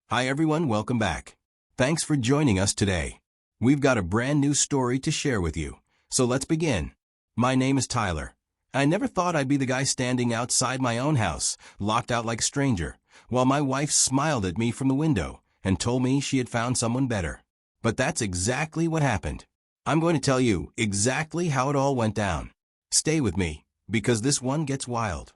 Hi everyone, welcome back. Thanks for joining us today. We've got a brand new story to share with you, so let's begin. My name is Tyler. I never thought I'd be the guy standing outside my own house, locked out like a stranger, while my wife smiled at me from the window and told me she had found someone better. But that's exactly what happened. I'm going to tell you exactly how it all went down. Stay with me, because this one gets wild.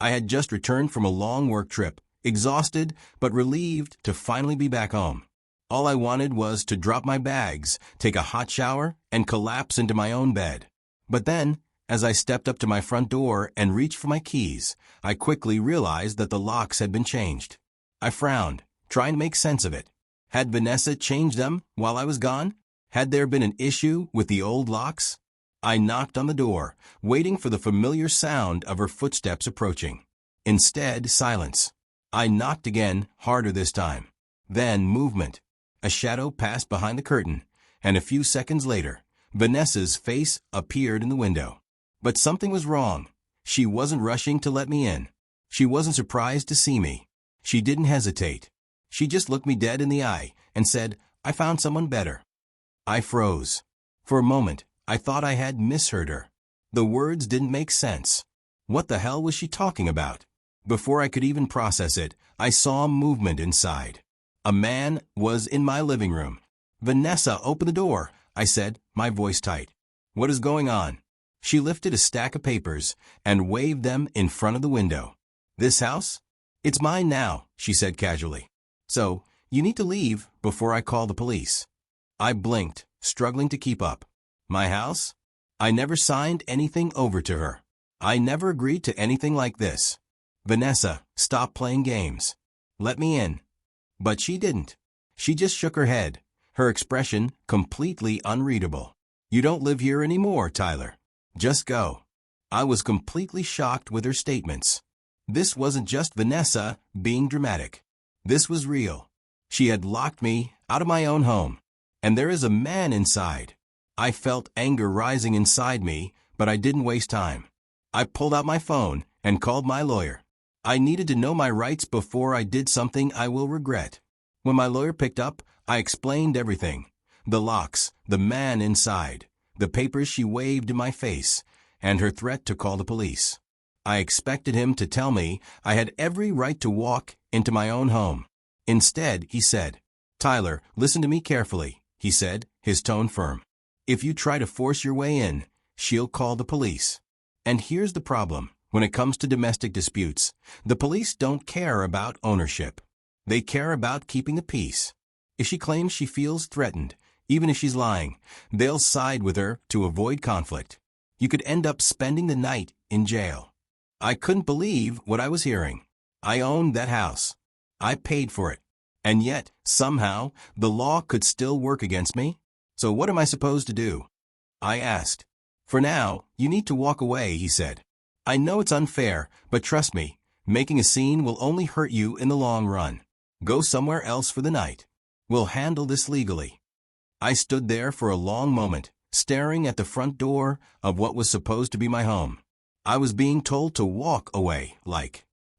I had just returned from a long work trip, exhausted but relieved to finally be back home. All I wanted was to drop my bags, take a hot shower, and collapse into my own bed. But then, as I stepped up to my front door and reached for my keys, I quickly realized that the locks had been changed. I frowned, trying to make sense of it. Had Vanessa changed them while I was gone? Had there been an issue with the old locks? I knocked on the door, waiting for the familiar sound of her footsteps approaching. Instead, silence. I knocked again, harder this time. Then movement. A shadow passed behind the curtain, and a few seconds later, Vanessa's face appeared in the window. But something was wrong. She wasn't rushing to let me in. She wasn't surprised to see me. She didn't hesitate. She just looked me dead in the eye and said, "I found someone better." I froze. For a moment, I thought I had misheard her. The words didn't make sense. What the hell was she talking about? Before I could even process it, I saw movement inside. A man was in my living room. "Vanessa, open the door," I said, my voice tight. "What is going on?" She lifted a stack of papers and waved them in front of the window. "This house? It's mine now," she said casually. "So, you need to leave before I call the police." I blinked, struggling to keep up. My house? I never signed anything over to her. I never agreed to anything like this. "Vanessa, stop playing games. Let me in." But she didn't. She just shook her head, her expression completely unreadable. "You don't live here anymore, Tyler. Just go." I was completely shocked with her statements. This wasn't just Vanessa being dramatic. This was real. She had locked me out of my own home. And there is a man inside. I felt anger rising inside me, but I didn't waste time. I pulled out my phone and called my lawyer. I needed to know my rights before I did something I will regret. When my lawyer picked up, I explained everything. The locks, the man inside, the papers she waved in my face, and her threat to call the police. I expected him to tell me I had every right to walk into my own home. Instead, he said, "Tyler, listen to me carefully," he said, his tone firm. "If you try to force your way in, she'll call the police." And here's the problem. When it comes to domestic disputes, the police don't care about ownership. They care about keeping the peace. If she claims she feels threatened, even if she's lying, they'll side with her to avoid conflict. You could end up spending the night in jail. I couldn't believe what I was hearing. I owned that house. I paid for it. And yet, somehow, the law could still work against me? So what am I supposed to do? I asked. "For now, you need to walk away," he said. "I know it's unfair, but trust me, making a scene will only hurt you in the long run. Go somewhere else for the night. We'll handle this legally." I stood there for a long moment, staring at the front door of what was supposed to be my home. I was being told to walk away,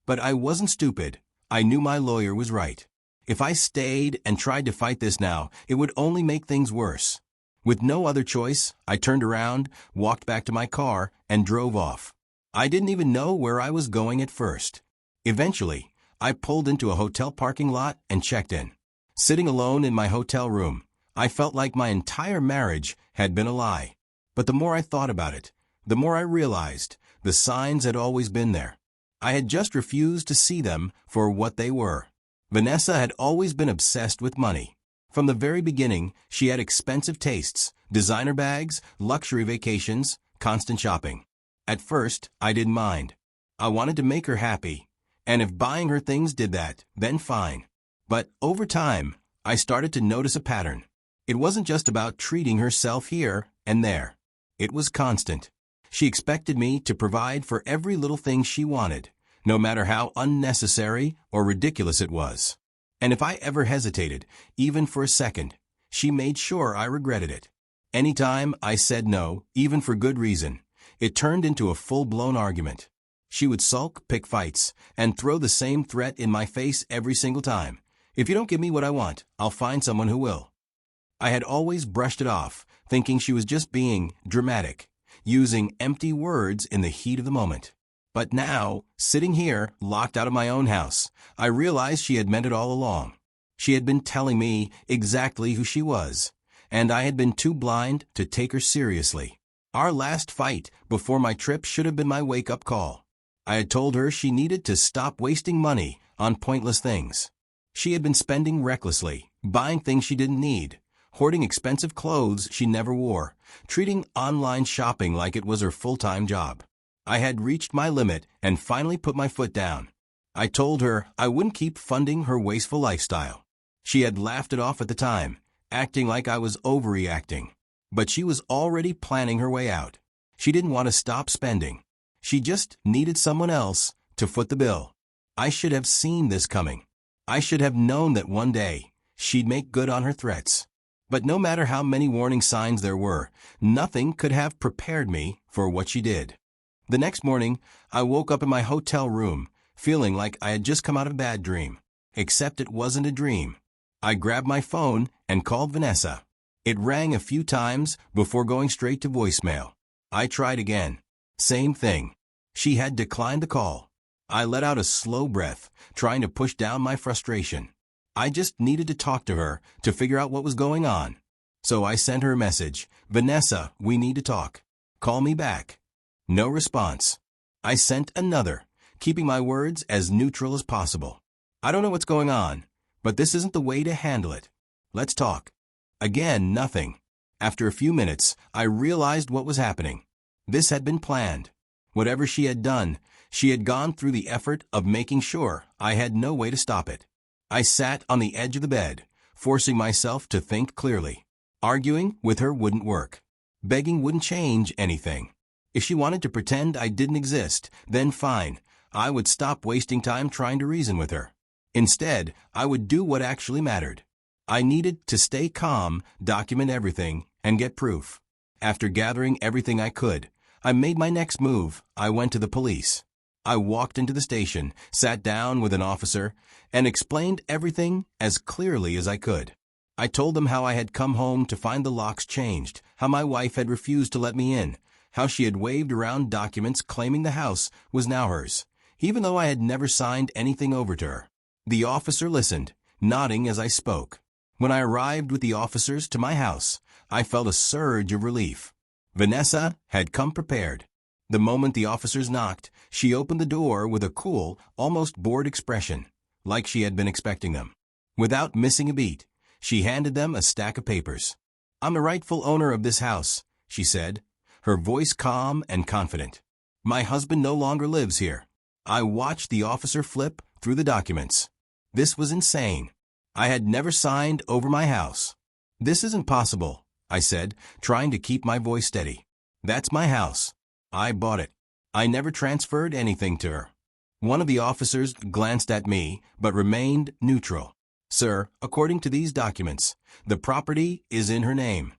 But I wasn't stupid. I knew my lawyer was right. If I stayed and tried to fight this now, it would only make things worse. With no other choice, I turned around, walked back to my car, and drove off. I didn't even know where I was going at first. Eventually, I pulled into a hotel parking lot and checked in. Sitting alone in my hotel room, I felt like my entire marriage had been a lie. But the more I thought about it, the more I realized the signs had always been there. I had just refused to see them for what they were. Vanessa had always been obsessed with money. From the very beginning, she had expensive tastes, designer bags, luxury vacations, constant shopping. At first, I didn't mind. I wanted to make her happy, and if buying her things did that, then fine. But over time, I started to notice a pattern. It wasn't just about treating herself here and there. It was constant. She expected me to provide for every little thing she wanted, no matter how unnecessary or ridiculous it was. And if I ever hesitated, even for a second, she made sure I regretted it. Anytime I said no, even for good reason, it turned into a full-blown argument. She would sulk, pick fights, and throw the same threat in my face every single time. If you don't give me what I want, I'll find someone who will. I had always brushed it off, thinking she was just being dramatic, using empty words in the heat of the moment. But now, sitting here, locked out of my own house, I realized she had meant it all along. She had been telling me exactly who she was, and I had been too blind to take her seriously. Our last fight before my trip should have been my wake-up call. I had told her she needed to stop wasting money on pointless things. She had been spending recklessly, buying things she didn't need, hoarding expensive clothes she never wore, treating online shopping like it was her full-time job. I had reached my limit and finally put my foot down. I told her I wouldn't keep funding her wasteful lifestyle. She had laughed it off at the time, acting like I was overreacting. But she was already planning her way out. She didn't want to stop spending. She just needed someone else to foot the bill. I should have seen this coming. I should have known that one day she'd make good on her threats. But no matter how many warning signs there were, nothing could have prepared me for what she did. The next morning, I woke up in my hotel room, feeling like I had just come out of a bad dream. Except it wasn't a dream. I grabbed my phone and called Vanessa. It rang a few times before going straight to voicemail. I tried again. Same thing. She had declined the call. I let out a slow breath, trying to push down my frustration. I just needed to talk to her to figure out what was going on. So I sent her a message. Vanessa, we need to talk. Call me back. No response. I sent another, keeping my words as neutral as possible. I don't know what's going on, but this isn't the way to handle it. Let's talk. Again, nothing. After a few minutes, I realized what was happening. This had been planned. Whatever she had done, she had gone through the effort of making sure I had no way to stop it. I sat on the edge of the bed, forcing myself to think clearly. Arguing with her wouldn't work. Begging wouldn't change anything. If she wanted to pretend I didn't exist, then fine. I would stop wasting time trying to reason with her. Instead, I would do what actually mattered. I needed to stay calm, document everything, and get proof. After gathering everything I could, I made my next move. I went to the police. I walked into the station, sat down with an officer, and explained everything as clearly as I could. I told them how I had come home to find the locks changed, how my wife had refused to let me in, how she had waved around documents claiming the house was now hers, even though I had never signed anything over to her. The officer listened, nodding as I spoke. When I arrived with the officers to my house, I felt a surge of relief. Vanessa had come prepared. The moment the officers knocked, she opened the door with a cool, almost bored expression, like she had been expecting them. Without missing a beat, she handed them a stack of papers. "I'm the rightful owner of this house," she said, her voice calm and confident. "My husband no longer lives here." I watched the officer flip through the documents. This was insane. I had never signed over my house. "This isn't possible," I said, trying to keep my voice steady. "That's my house. I bought it. I never transferred anything to her." One of the officers glanced at me, but remained neutral. "Sir, according to these documents, the property is in her name."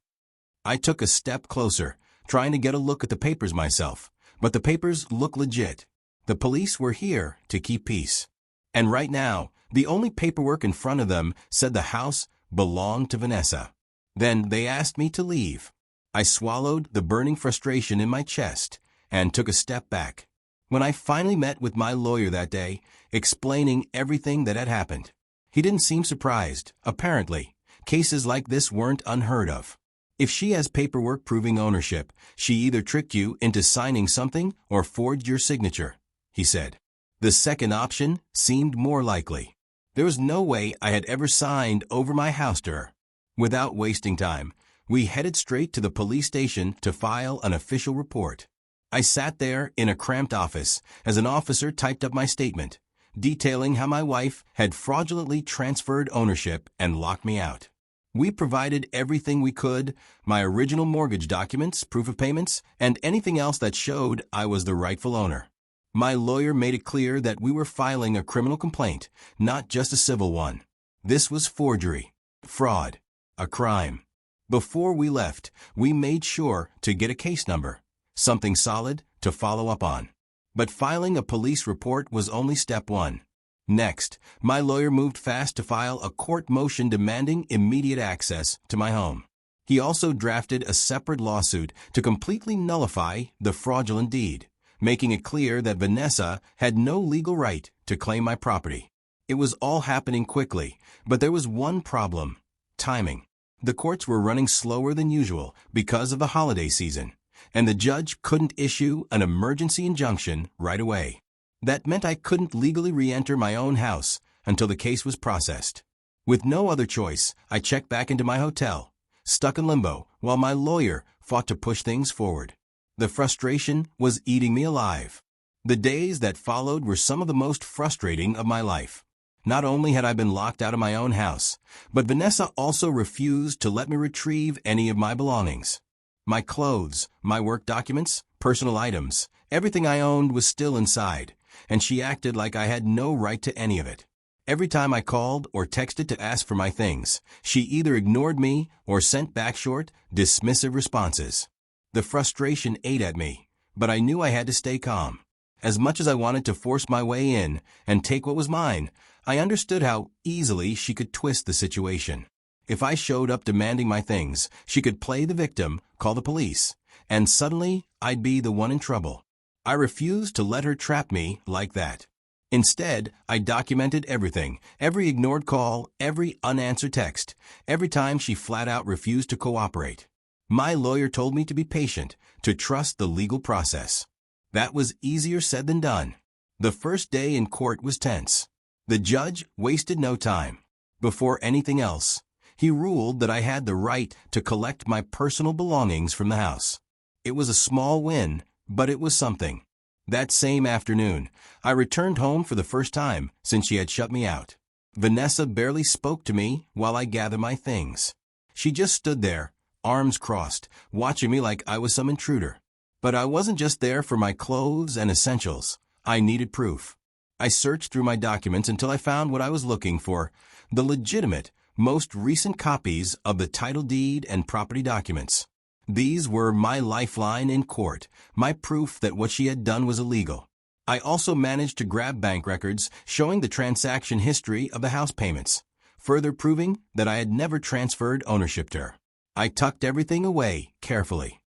I took a step closer, trying to get a look at the papers myself, but the papers look legit. The police were here to keep peace. And right now, the only paperwork in front of them said the house belonged to Vanessa. Then they asked me to leave. I swallowed the burning frustration in my chest and took a step back. When I finally met with my lawyer that day, explaining everything that had happened, he didn't seem surprised. Apparently, cases like this weren't unheard of. If she has paperwork proving ownership, she either tricked you into signing something or forged your signature, he said. The second option seemed more likely. There was no way I had ever signed over my house to her. Without wasting time, we headed straight to the police station to file an official report. I sat there in a cramped office as an officer typed up my statement, detailing how my wife had fraudulently transferred ownership and locked me out. We provided everything we could, my original mortgage documents, proof of payments, and anything else that showed I was the rightful owner. My lawyer made it clear that we were filing a criminal complaint, not just a civil one. This was forgery, fraud, a crime. Before we left, we made sure to get a case number, something solid to follow up on. But filing a police report was only step one. Next, my lawyer moved fast to file a court motion demanding immediate access to my home. He also drafted a separate lawsuit to completely nullify the fraudulent deed, making it clear that Vanessa had no legal right to claim my property. It was all happening quickly, but there was one problem: timing. The courts were running slower than usual because of the holiday season, and the judge couldn't issue an emergency injunction right away. That meant I couldn't legally re-enter my own house until the case was processed. With no other choice, I checked back into my hotel, stuck in limbo while my lawyer fought to push things forward. The frustration was eating me alive. The days that followed were some of the most frustrating of my life. Not only had I been locked out of my own house, but Vanessa also refused to let me retrieve any of my belongings. My clothes, my work documents, personal items, everything I owned was still inside, and she acted like I had no right to any of it. Every time I called or texted to ask for my things, she either ignored me or sent back short, dismissive responses. The frustration ate at me, but I knew I had to stay calm. As much as I wanted to force my way in and take what was mine, I understood how easily she could twist the situation. If I showed up demanding my things, she could play the victim, call the police, and suddenly I'd be the one in trouble. I refused to let her trap me like that. Instead, I documented everything, every ignored call, every unanswered text, every time she flat out refused to cooperate. My lawyer told me to be patient, to trust the legal process. That was easier said than done. The first day in court was tense. The judge wasted no time. Before anything else, he ruled that I had the right to collect my personal belongings from the house. It was a small win, but it was something. That same afternoon, I returned home for the first time since she had shut me out. Vanessa barely spoke to me while I gathered my things. She just stood there, arms crossed, watching me like I was some intruder. But I wasn't just there for my clothes and essentials. I needed proof. I searched through my documents until I found what I was looking for: the legitimate, most recent copies of the title deed and property documents. These were my lifeline in court, my proof that what she had done was illegal. I also managed to grab bank records showing the transaction history of the house payments, further proving that I had never transferred ownership to her. I tucked everything away carefully.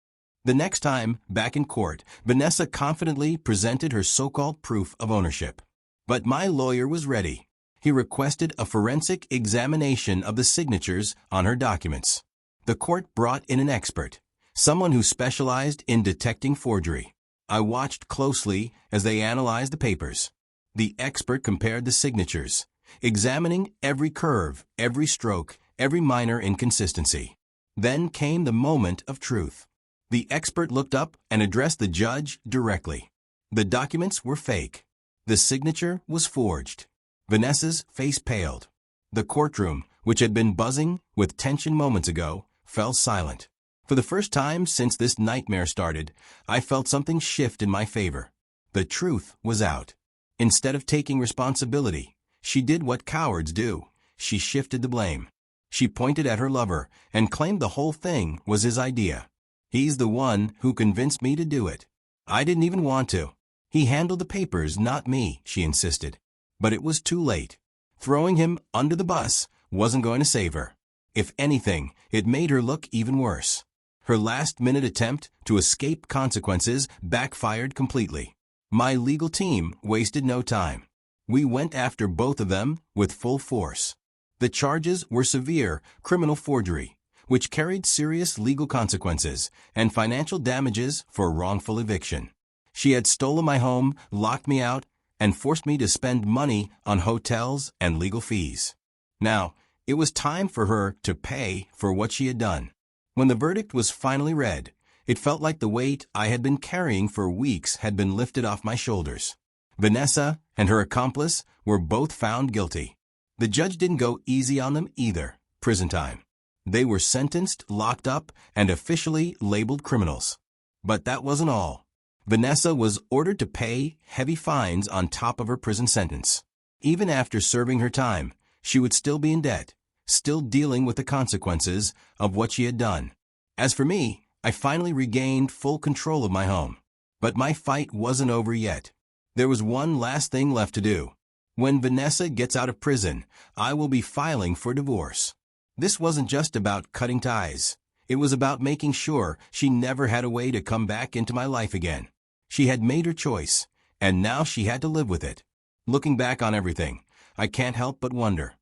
The next time, back in court, Vanessa confidently presented her so-called proof of ownership. But my lawyer was ready. He requested a forensic examination of the signatures on her documents. The court brought in an expert, someone who specialized in detecting forgery. I watched closely as they analyzed the papers. The expert compared the signatures, examining every curve, every stroke, every minor inconsistency. Then came the moment of truth. The expert looked up and addressed the judge directly. The documents were fake. The signature was forged. Vanessa's face paled. The courtroom, which had been buzzing with tension moments ago, fell silent. For the first time since this nightmare started, I felt something shift in my favor. The truth was out. Instead of taking responsibility, she did what cowards do. She shifted the blame. She pointed at her lover and claimed the whole thing was his idea. He's the one who convinced me to do it. I didn't even want to. He handled the papers, not me, she insisted. But it was too late. Throwing him under the bus wasn't going to save her. If anything, it made her look even worse. Her last-minute attempt to escape consequences backfired completely. My legal team wasted no time. We went after both of them with full force. The charges were severe criminal forgery, which carried serious legal consequences, and financial damages for wrongful eviction. She had stolen my home, locked me out, and forced me to spend money on hotels and legal fees. Now, it was time for her to pay for what she had done. When the verdict was finally read, it felt like the weight I had been carrying for weeks had been lifted off my shoulders. Vanessa and her accomplice were both found guilty. The judge didn't go easy on them either. Prison time. They were sentenced, locked up, and officially labeled criminals. But that wasn't all. Vanessa was ordered to pay heavy fines on top of her prison sentence. Even after serving her time, she would still be in debt, still dealing with the consequences of what she had done. As for me, I finally regained full control of my home. But my fight wasn't over yet. There was one last thing left to do. When Vanessa gets out of prison, I will be filing for divorce. This wasn't just about cutting ties. It was about making sure she never had a way to come back into my life again. She had made her choice, and now she had to live with it. Looking back on everything, I can't help but wonder,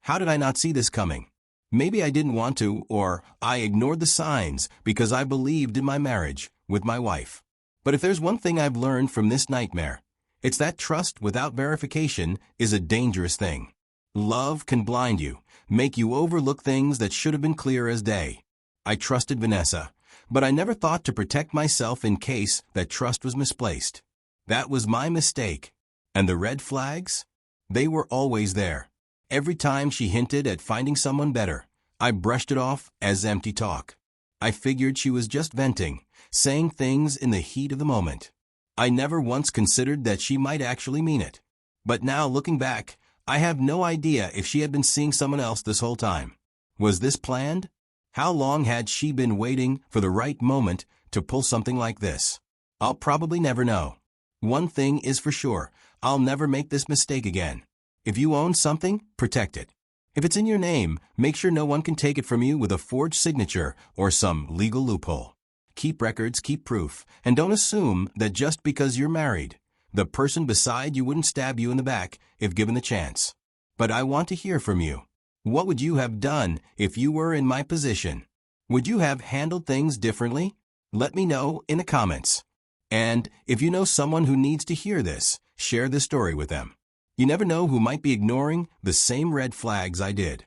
how did I not see this coming? Maybe I didn't want to, or I ignored the signs because I believed in my marriage with my wife. But if there's one thing I've learned from this nightmare, it's that trust without verification is a dangerous thing. Love can blind you, make you overlook things that should have been clear as day. I trusted Vanessa, but I never thought to protect myself in case that trust was misplaced. That was my mistake. And the red flags? They were always there. Every time she hinted at finding someone better, I brushed it off as empty talk. I figured she was just venting, saying things in the heat of the moment. I never once considered that she might actually mean it. But now, looking back, I have no idea if she had been seeing someone else this whole time. Was this planned? How long had she been waiting for the right moment to pull something like this? I'll probably never know. One thing is for sure, I'll never make this mistake again. If you own something, protect it. If it's in your name, make sure no one can take it from you with a forged signature or some legal loophole. Keep records, keep proof, and don't assume that just because you're married, the person beside you wouldn't stab you in the back if given the chance. But I want to hear from you. What would you have done if you were in my position? Would you have handled things differently? Let me know in the comments. And if you know someone who needs to hear this, share this story with them. You never know who might be ignoring the same red flags I did.